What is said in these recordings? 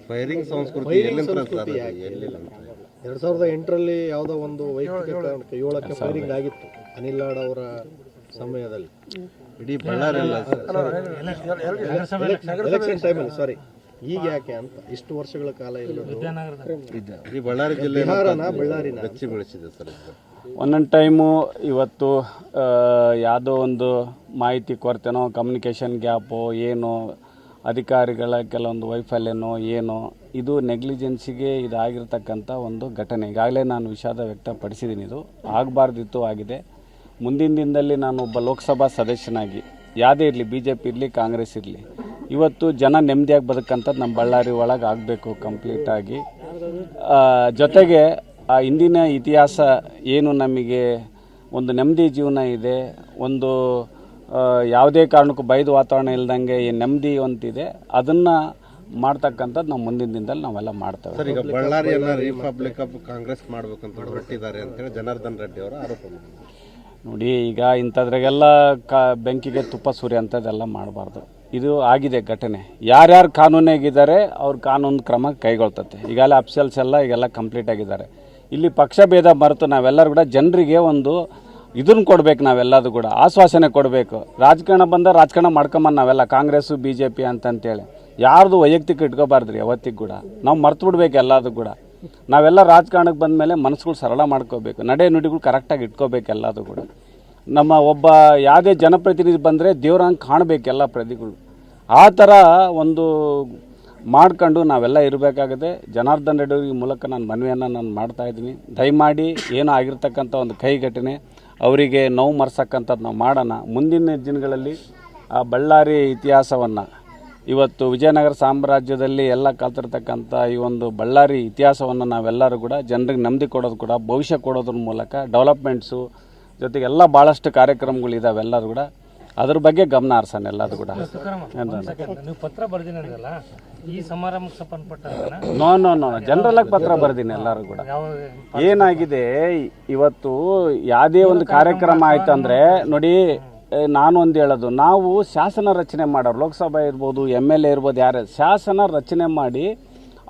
Firing ಸಂಸ್ಕೃತಿ 2008ರಲ್ಲಿ ಯಾವುದೋ ಒಂದು ವೈಯಕ್ತಿಕ ಕಾರಣಕ್ಕೆ 7ಕ್ಕೆ ಫೈರಿಂಗ್ ಆಗಿತ್ತು ಅನಿಲ್ ಲಾಡ್ ಅವರ ಸಮಯದಲ್ಲಿ ಇಡೀ ಬಳ್ಳಾರಿ ಎಲೆಕ್ಷನ್ ಟೈಮಲ್ಲಿ. ಸಾರಿ, ಈಗ ಯಾಕೆ ಅಂತ ಇಷ್ಟು ವರ್ಷಗಳ ಕಾಲ ಇರೋದು ಇಡೀ ಬಳ್ಳಾರಿ ಜಿಲ್ಲೆ ಬಳ್ಳಾರಿನ ಬೆಚ್ಚಿ ಬೆಳೆಸಿದೆ ಸರ್. ಒಂದೊಂದು ಟೈಮು ಇವತ್ತು ಯಾವುದೋ ಒಂದು ಮಾಹಿತಿ ಕೊರತೆನೋ ಕಮ್ಯುನಿಕೇಷನ್ ಗ್ಯಾಪೋ ಏನೋ ಅಧಿಕಾರಿಗಳ ಕೆಲವೊಂದು ವೈಫಲ್ಯನೋ ಏನೋ ಇದು ನೆಗ್ಲಿಜೆನ್ಸಿಗೆ ಇದಾಗಿರ್ತಕ್ಕಂಥ ಒಂದು ಘಟನೆ. ಈಗಾಗಲೇ ನಾನು ವಿಷಾದ ವ್ಯಕ್ತಪಡಿಸಿದ್ದೀನಿ. ಇದು ಆಗಬಾರ್ದಿತ್ತು, ಆಗಿದೆ. ಮುಂದಿನ ದಿನದಲ್ಲಿ ನಾನು ಒಬ್ಬ ಲೋಕಸಭಾ ಸದಸ್ಯನಾಗಿ ಯಾವುದೇ ಇರಲಿ, BJP ಇರಲಿ ಕಾಂಗ್ರೆಸ್ ಇರಲಿ, ಇವತ್ತು ಜನ ನೆಮ್ಮದಿಯಾಗಿ ಬದುಕಂಥದ್ದು ನಮ್ಮ ಬಳ್ಳಾರಿ ಒಳಗೆ ಆಗಬೇಕು ಕಂಪ್ಲೀಟಾಗಿ. ಜೊತೆಗೆ ಆ ಹಿಂದಿನ ಇತಿಹಾಸ ಏನು ನಮಗೆ ಒಂದು ನೆಮ್ಮದಿ ಜೀವನ ಇದೆ, ಒಂದು ಯಾವುದೇ ಕಾರಣಕ್ಕೂ ಬೈದು ವಾತಾವರಣ ಇಲ್ದಂಗೆ ಈ ನೆಮ್ಮದಿ ಅಂತಿದೆ, ಅದನ್ನು ಮಾಡ್ತಕ್ಕಂಥದ್ದು ನಾವು ಮುಂದಿನ ದಿನದಲ್ಲಿ ನಾವೆಲ್ಲ ಮಾಡ್ತೇವೆ. ಸರ್, ಈಗ ಬಳ್ಳಾರಿಯನ್ನು ರಿಪಬ್ಲಿಕ್ ಆಫ್ ಕಾಂಗ್ರೆಸ್ ಮಾಡಬೇಕಂತ ಹೊರಟಿದ್ದಾರೆ ಅಂತೇಳಿ ಜನಾರ್ದನ್ ರೆಡ್ಡಿ ಅವರು ಆರೋಪ ಮಾಡಿದ್ದಾರೆ. ನೋಡಿ, ಈಗ ಇಂಥದ್ರಾಗೆಲ್ಲ ಬೆಂಕಿಗೆ ತುಪ್ಪ ಸುರಿ ಅಂಥದ್ದೆಲ್ಲ ಮಾಡಬಾರ್ದು. ಇದು ಆಗಿದೆ ಘಟನೆ. ಯಾರ್ಯಾರು ಕಾನೂನಾಗಿದ್ದಾರೆ ಅವ್ರ ಕಾನೂನು ಕ್ರಮ ಕೈಗೊಳ್ತತೆ. ಈಗಾಗಲೇ ಅಫಿಷಿಯಲ್ಸ್ ಎಲ್ಲ ಈಗೆಲ್ಲ ಕಂಪ್ಲೀಟ್ ಆಗಿದ್ದಾರೆ. ಇಲ್ಲಿ ಪಕ್ಷ ಭೇದ ಮರೆತು ನಾವೆಲ್ಲರೂ ಕೂಡ ಜನರಿಗೆ ಒಂದು ಇದನ್ನು ಕೊಡಬೇಕು, ನಾವೆಲ್ಲದು ಕೂಡ ಆಶ್ವಾಸನೆ ಕೊಡಬೇಕು. ರಾಜಕಾರಣ ಬಂದ ರಾಜಕಾರಣ ಮಾಡ್ಕೊಂಬಂದು ನಾವೆಲ್ಲ ಕಾಂಗ್ರೆಸ್ಸು BJP ಅಂತಂತೇಳಿ ಯಾರ್ದು ವೈಯಕ್ತಿಕ ಇಟ್ಕೋಬಾರ್ದ್ರಿ. ಯಾವತ್ತಿಗೆ ಕೂಡ ನಾವು ಮರ್ತು ಬಿಡ್ಬೇಕು ಎಲ್ಲದು ಕೂಡ. ನಾವೆಲ್ಲ ರಾಜಕಾರಣಕ್ಕೆ ಬಂದ ಮೇಲೆ ಮನಸ್ಸುಗಳು ಸರಳ ಮಾಡ್ಕೋಬೇಕು, ನಡೆ ನುಡಿಗಳು ಕರೆಕ್ಟಾಗಿ ಇಟ್ಕೋಬೇಕು ಎಲ್ಲದು ಕೂಡ. ನಮ್ಮ ಒಬ್ಬ ಯಾವುದೇ ಜನಪ್ರತಿನಿಧಿ ಬಂದರೆ ದೇವ್ರಂಗೆ ಕಾಣಬೇಕು ಎಲ್ಲ ಪ್ರತಿಗಳು. ಆ ಥರ ಒಂದು ಮಾಡ್ಕೊಂಡು ನಾವೆಲ್ಲ ಇರಬೇಕಾಗಿದೆ. ಜನಾರ್ದನ್ ರೆಡ್ಡಿ ಈ ಮೂಲಕ ನಾನು ಮನವಿಯನ್ನು ನಾನು ಮಾಡ್ತಾಯಿದ್ದೀನಿ. ದಯಮಾಡಿ ಏನೋ ಆಗಿರ್ತಕ್ಕಂಥ ಒಂದು ಕೈ ಘಟನೆ ಅವರಿಗೆ ನೋವು ಮರೆಸಕ್ಕಂಥದ್ದು ನಾವು ಮಾಡೋಣ. ಮುಂದಿನ ದಿನಗಳಲ್ಲಿ ಆ ಬಳ್ಳಾರಿ ಇತಿಹಾಸವನ್ನು, ಇವತ್ತು ವಿಜಯನಗರ ಸಾಮ್ರಾಜ್ಯದಲ್ಲಿ ಎಲ್ಲ ಕಲ್ತಿರ್ತಕ್ಕಂಥ ಈ ಒಂದು ಬಳ್ಳಾರಿ ಇತಿಹಾಸವನ್ನು ನಾವೆಲ್ಲರೂ ಕೂಡ ಜನರಿಗೆ ನೆಮ್ಮದಿ ಕೊಡೋದು ಕೂಡ, ಭವಿಷ್ಯ ಕೊಡೋದ್ರ ಮೂಲಕ ಡೆವಲಪ್ಮೆಂಟ್ಸು ಜೊತೆಗೆ ಎಲ್ಲ ಭಾಳಷ್ಟು ಕಾರ್ಯಕ್ರಮಗಳಿದ್ದಾವೆ ಎಲ್ಲರೂ ಕೂಡ. ಅದ್ರ ಬಗ್ಗೆ ಗಮನ ಹರಿಸೋಣ ಎಲ್ಲದು ಕೂಡ. ನೀವು ಪತ್ರ ಬರ್ದಿನಲ್ಲ ಈ ಸಮಾರಂಭಕ್ಕೆ ಸಂಬಂಧಪಟ್ಟ ನೋ ಜನರಲ್ ಆಗಿ ಪತ್ರ ಬರ್ದೀನಿ ಎಲ್ಲರೂ ಕೂಡ. ಏನಾಗಿದೆ, ಇವತ್ತು ಯಾವುದೇ ಒಂದು ಕಾರ್ಯಕ್ರಮ ಆಯ್ತು ಅಂದರೆ ನೋಡಿ, ನಾನು ಒಂದು ಹೇಳೋದು, ನಾವು ಶಾಸನ ರಚನೆ ಮಾಡೋರು, ಲೋಕಸಭೆ ಇರ್ಬೋದು, MLA ಇರ್ಬೋದು, ಯಾರೇ ಶಾಸನ ರಚನೆ ಮಾಡಿ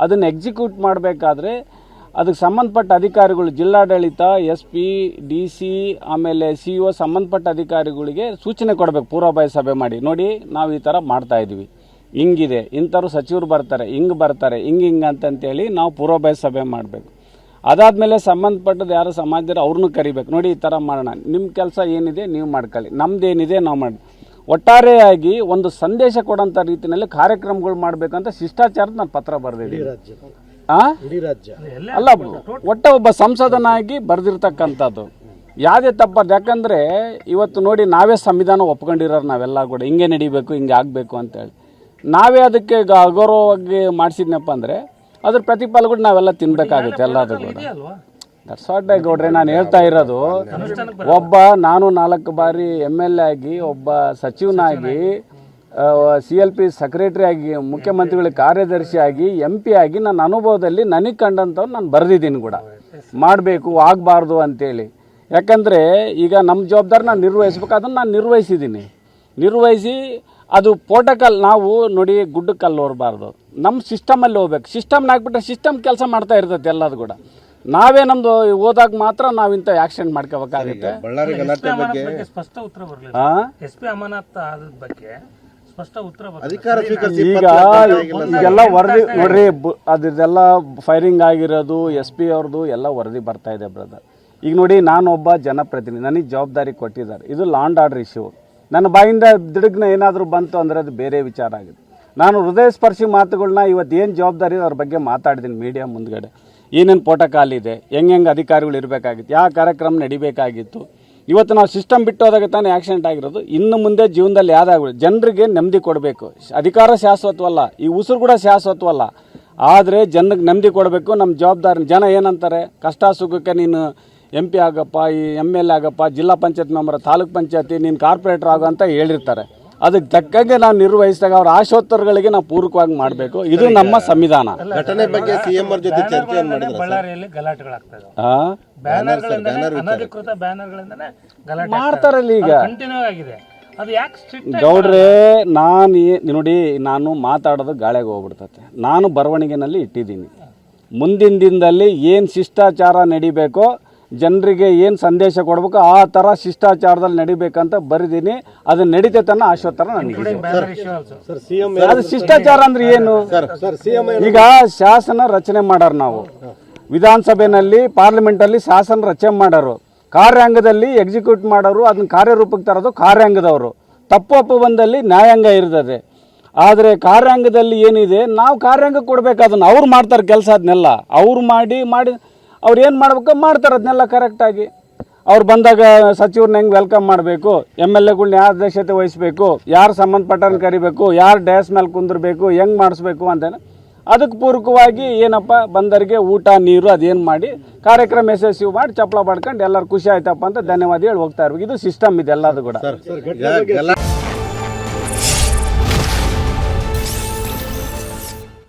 ಅದನ್ನು ಎಕ್ಸಿಕ್ಯೂಟ್ ಮಾಡಬೇಕಾದ್ರೆ ಅದಕ್ಕೆ ಸಂಬಂಧಪಟ್ಟ ಅಧಿಕಾರಿಗಳು, ಜಿಲ್ಲಾಡಳಿತ, SP, DC, ಆಮೇಲೆ CO ಸಂಬಂಧಪಟ್ಟ ಅಧಿಕಾರಿಗಳಿಗೆ ಸೂಚನೆ ಕೊಡಬೇಕು. ಪೂರ್ವಭಾವಿ ಸಭೆ ಮಾಡಿ, ನೋಡಿ ನಾವು ಈ ಥರ ಮಾಡ್ತಾಯಿದ್ವಿ, ಹಿಂಗಿದೆ, ಇಂಥವ್ರು ಸಚಿವರು ಬರ್ತಾರೆ, ಹಿಂಗೆ ಬರ್ತಾರೆ, ಹಿಂಗೆ ಅಂತಂತೇಳಿ ನಾವು ಪೂರ್ವಭಾವಿ ಸಭೆ ಮಾಡಬೇಕು. ಅದಾದಮೇಲೆ ಸಂಬಂಧಪಟ್ಟದ್ದು ಯಾರು ಸಮಾಜದವರು ಅವ್ರನ್ನೂ ಕರಿಬೇಕು. ನೋಡಿ ಈ ಥರ ಮಾಡೋಣ, ನಿಮ್ಮ ಕೆಲಸ ಏನಿದೆ ನೀವು ಮಾಡ್ಕೊಳ್ಳಿ, ನಮ್ಮದೇನಿದೆ ನಾವು ಮಾಡಿ. ಒಟ್ಟಾರೆಯಾಗಿ ಒಂದು ಸಂದೇಶ ಕೊಡೋಂಥ ರೀತಿಯಲ್ಲಿ ಕಾರ್ಯಕ್ರಮಗಳು ಮಾಡಬೇಕಂತ ಶಿಷ್ಟಾಚಾರದ ನಾನು ಪತ್ರ ಬರೆದಿದ್ದೀನಿ. ಅಲ್ಲ, ಒಬ್ಬ ಸಂಸದನಾಗಿ ಬರೆದಿರ್ತಕ್ಕಂಥದ್ದು ಯಾವುದೇ ತಪ್ಪಾರ್ದು. ಯಾಕಂದರೆ ಇವತ್ತು ನೋಡಿ, ನಾವೇ ಸಂವಿಧಾನ ಒಪ್ಕೊಂಡಿರೋರು ನಾವೆಲ್ಲ ಕೂಡ, ಹಿಂಗೆ ನಡಿಬೇಕು, ಹಿಂಗೆ ಆಗಬೇಕು ಅಂತೇಳಿ. ನಾವೇ ಅದಕ್ಕೆ ಅಗೌರವವಾಗಿ ಮಾಡಿಸಿದ್ನಪ್ಪ ಅಂದರೆ ಅದ್ರ ಪ್ರತಿಫಲಗಳು ನಾವೆಲ್ಲ ತಿನ್ಬೇಕಾಗುತ್ತೆ ಎಲ್ಲದು ಕೂಡ. ದಟ್ಸ್ ವಾಟ್ ಗೌಡ್ರೆ ನಾನು ಹೇಳ್ತಾ ಇರೋದು. ಒಬ್ಬ ನಾನು 4 ಬಾರಿ MLA ಆಗಿ, ಒಬ್ಬ ಸಚಿವನಾಗಿ, CLP ಸೆಕ್ರೆಟರಿ ಆಗಿ, ಮುಖ್ಯಮಂತ್ರಿಗಳ ಕಾರ್ಯದರ್ಶಿಯಾಗಿ, MP ಆಗಿ ನನ್ನ ಅನುಭವದಲ್ಲಿ ನನಗೆ ಕಂಡಂಥವ್ರು ನಾನು ಬರೆದಿದ್ದೀನಿ ಕೂಡ, ಮಾಡಬೇಕು ಆಗಬಾರ್ದು ಅಂತೇಳಿ. ಯಾಕಂದರೆ ಈಗ ನಮ್ಮ ಜವಾಬ್ದಾರಿ ನಾನು ನಿರ್ವಹಿಸ್ಬೇಕು, ಅದನ್ನು ನಾನು ನಿರ್ವಹಿಸಿ ಅದು ಪ್ರೋಟೋಕಾಲ್. ನಾವು ನೋಡಿ, ಗುಡ್ಡಕ್ಕಲ್ಲಿ ಹೋಗಬಾರ್ದು, ನಮ್ಮ ಸಿಸ್ಟಮಲ್ಲಿ ಹೋಗ್ಬೇಕು. ಸಿಸ್ಟಮ್ನ ಹಾಕ್ಬಿಟ್ರೆ ಸಿಸ್ಟಮ್ ಕೆಲಸ ಮಾಡ್ತಾ ಇರ್ತೈತೆ ಎಲ್ಲದು ಕೂಡ. ನಾವೇ ನಮ್ದು ಹೋದಾಗ ಮಾತ್ರ ನಾವು ಇಂಥ ಆಕ್ಷನ್ ಮಾಡ್ಕೋಬೇಕಾಗುತ್ತೆ. ಬಳ್ಳಾರಿ ಗಲಾಟೆ ಬಗ್ಗೆ ಸ್ಪಷ್ಟ ಉತ್ತರ ಬರಲಿಲ್ಲ. SP ಅಮಾನತ್ ಆದ ಬಗ್ಗೆ ಸ್ಪಷ್ಟ ಉತ್ತರ ಅಧಿಕಾರ ಈಗೆಲ್ಲ ವರದಿ ನೋಡ್ರಿ, ಅದೆಲ್ಲ ಫೈರಿಂಗ್ ಆಗಿರೋದು SP ಅವ್ರದ್ದು ಎಲ್ಲ ವರದಿ ಬರ್ತಾ ಇದೆ ಬ್ರದರ್. ಈಗ ನೋಡಿ, ನಾನೊಬ್ಬ ಜನಪ್ರತಿನಿಧಿ, ನನಗೆ ಜವಾಬ್ದಾರಿ ಕೊಟ್ಟಿದ್ದಾರೆ. ಇದು ಲಾ ಆ್ಯಂಡ್ ಆರ್ಡರ್ ಇಶ್ಯೂ. ನನ್ನ ಬಾಯಿಂದ ದಿಡುಗ್ನ ಏನಾದರೂ ಬಂತು ಅಂದರೆ ಅದು ಬೇರೆ ವಿಚಾರ ಆಗಿದೆ. ನಾನು ಹೃದಯ ಸ್ಪರ್ಶಿ ಮಾತುಗಳನ್ನ ಇವತ್ತು ಏನು ಜವಾಬ್ದಾರಿ ಅವ್ರ ಬಗ್ಗೆ ಮಾತಾಡಿದ್ದೀನಿ ಮೀಡಿಯಾ ಮುಂದ್ಗಡೆ. ಏನೇನು ಪ್ರೋಟೋಕಾಲ್ ಇದೆ, ಹೆಂಗೆ ಅಧಿಕಾರಿಗಳು ಇರಬೇಕಾಗಿತ್ತು, ಯಾವ ಕಾರ್ಯಕ್ರಮ ನಡಿಬೇಕಾಗಿತ್ತು. ಇವತ್ತು ನಾವು ಸಿಸ್ಟಮ್ ಬಿಟ್ಟು ಹೋದಾಗ ತಾನೇ ಆಕ್ಸಿಡೆಂಟ್ ಆಗಿರೋದು. ಇನ್ನು ಮುಂದೆ ಜೀವನದಲ್ಲಿ ಯಾವುದಾಗಲಿ ಜನರಿಗೆ ನೆಮ್ಮದಿ ಕೊಡಬೇಕು. ಅಧಿಕಾರ ಶಾಶ್ವತವಲ್ಲ, ಈ ಉಸಿರು ಕೂಡ ಶಾಶ್ವತವಲ್ಲ. ಆದರೆ ಜನಕ್ಕೆ ನೆಮ್ಮದಿ ಕೊಡಬೇಕು, ನಮ್ಮ ಜವಾಬ್ದಾರಿ. ಜನ ಏನಂತಾರೆ, ಕಷ್ಟ ಸುಖಕ್ಕೆ ನೀನು MP ಆಗಪ್ಪ, ಈ MLA ಆಗಪ್ಪ, ಜಿಲ್ಲಾ ಪಂಚಾಯತ್ ಮೆಂಬರ್, ತಾಲೂಕ್ ಪಂಚಾಯತಿ, ನೀನು ಕಾರ್ಪೊರೇಟರ್ ಆಗೋ ಅಂತ ಹೇಳಿರ್ತಾರೆ. ಅದಕ್ಕೆ ತಕ್ಕಂಗೆ ನಾವು ನಿರ್ವಹಿಸಿದಾಗ ಅವ್ರ ಆಶೋತ್ತರಗಳಿಗೆ ನಾವು ಪೂರಕವಾಗಿ ಮಾಡಬೇಕು. ಇದು ನಮ್ಮ ಸಂವಿಧಾನ. ಘಟನೆ ಬಗ್ಗೆ CM ಅವ್ರ ಜೊತೆ ಚರ್ಚೆ ಮಾಡಿದ್ರು. ಬಳ್ಳಾರಿಯಲ್ಲಿ ಗಲಾಟೆಗಳಾಗ್ತಾ ಇದಾವೆ. ಅನಧಿಕೃತ ಬ್ಯಾನರ್ಗಳಿಂದನೇ ಗಲಾಟೆ ಮಾಡ್ತಾರಲ್ಲ, ಈಗ ಕಂಟಿನ್ಯೂ ಆಗಿದೆ. ಅದು ಯಾಕೆ ಸ್ಟ್ರಿಕ್ಟ್ ಗೌಡ್ರೆ ನೋಡಿ ನಾನು ಮಾತಾಡೋದು ಗಾಳಿಗೆ ಹೋಗ್ಬಿಡ್ತತೆ. ನಾನು ಬರವಣಿಗೆನಲ್ಲಿ ಇಟ್ಟಿದ್ದೀನಿ, ಮುಂದಿನ ದಿನದಲ್ಲಿ ಏನು ಶಿಷ್ಟಾಚಾರ ನಡಿಬೇಕೋ, ಜನರಿಗೆ ಏನು ಸಂದೇಶ ಕೊಡಬೇಕು ಆ ಥರ ಶಿಷ್ಟಾಚಾರದಲ್ಲಿ ನಡಿಬೇಕಂತ ಬರೆದೀನಿ. ಅದು ನಡೀತೈತೆ ಅನ್ನೋ ಆಶ್ವಾಸನ ನನಗೆ. ಸರ್ ಸಿಎಂ ಅದು ಶಿಷ್ಟಾಚಾರ ಅಂದ್ರೆ ಏನು? ಸರ್ ಸಿಎಂ ಈಗ ಶಾಸನ ರಚನೆ ಮಾಡಾರ, ನಾವು ವಿಧಾನಸಭೆಯಲ್ಲಿ ಪಾರ್ಲಿಮೆಂಟಲ್ಲಿ ಶಾಸನ ರಚನೆ ಮಾಡೋರು, ಕಾರ್ಯಾಂಗದಲ್ಲಿ ಎಕ್ಸಿಕ್ಯೂಟ್ ಮಾಡೋರು, ಅದನ್ನ ಕಾರ್ಯರೂಪಕ್ಕೆ ತರೋದು ಕಾರ್ಯಾಂಗದವರು. ತಪ್ಪು ಬಂದಲ್ಲಿ ನ್ಯಾಯಾಂಗ ಇರ್ತದೆ. ಆದರೆ ಕಾರ್ಯಾಂಗದಲ್ಲಿ ಏನಿದೆ, ನಾವು ಕಾರ್ಯಾಂಗ ಕೊಡ್ಬೇಕು. ಅದನ್ನು ಅವ್ರು ಮಾಡ್ತಾರೆ ಕೆಲಸ, ಅದನ್ನೆಲ್ಲ ಅವ್ರು ಮಾಡಿ ಅವ್ರು ಏನು ಮಾಡ್ಬೇಕು ಮಾಡ್ತಾರೆ, ಅದನ್ನೆಲ್ಲ ಕರೆಕ್ಟಾಗಿ. ಅವ್ರು ಬಂದಾಗ ಸಚಿವ್ರನ್ನ ಹೆಂಗೆ ವೆಲ್ಕಮ್ ಮಾಡಬೇಕು, MLAಗಳ್ನ ಯಾರು ಅಧ್ಯಕ್ಷತೆ ವಹಿಸಬೇಕು, ಯಾರು ಸಂಬಂಧಪಟ್ಟವ್ರನ್ನ ಕರಿಬೇಕು, ಯಾರು ಡ್ಯಾಸ್ ಮೇಲೆ ಕುಂದಿರ್ಬೇಕು, ಹೆಂಗೆ ಮಾಡಿಸ್ಬೇಕು ಅಂತೇನೆ ಅದಕ್ಕೆ ಪೂರಕವಾಗಿ ಏನಪ್ಪ ಬಂದರಿಗೆ ಊಟ ನೀರು ಅದೇನು ಮಾಡಿ ಕಾರ್ಯಕ್ರಮ ಯಶಸ್ವಿ ಮಾಡಿ ಚಪ್ಪಳ ಪಡ್ಕೊಂಡು ಎಲ್ಲರೂ ಖುಷಿ ಆಯ್ತಪ್ಪ ಅಂತ ಧನ್ಯವಾದ ಹೇಳಿ ಹೋಗ್ತಾ ಇರ್ಬೇಕು. ಇದು ಸಿಸ್ಟಮ್ ಇದೆ ಎಲ್ಲದು ಕೂಡ. ಸರ್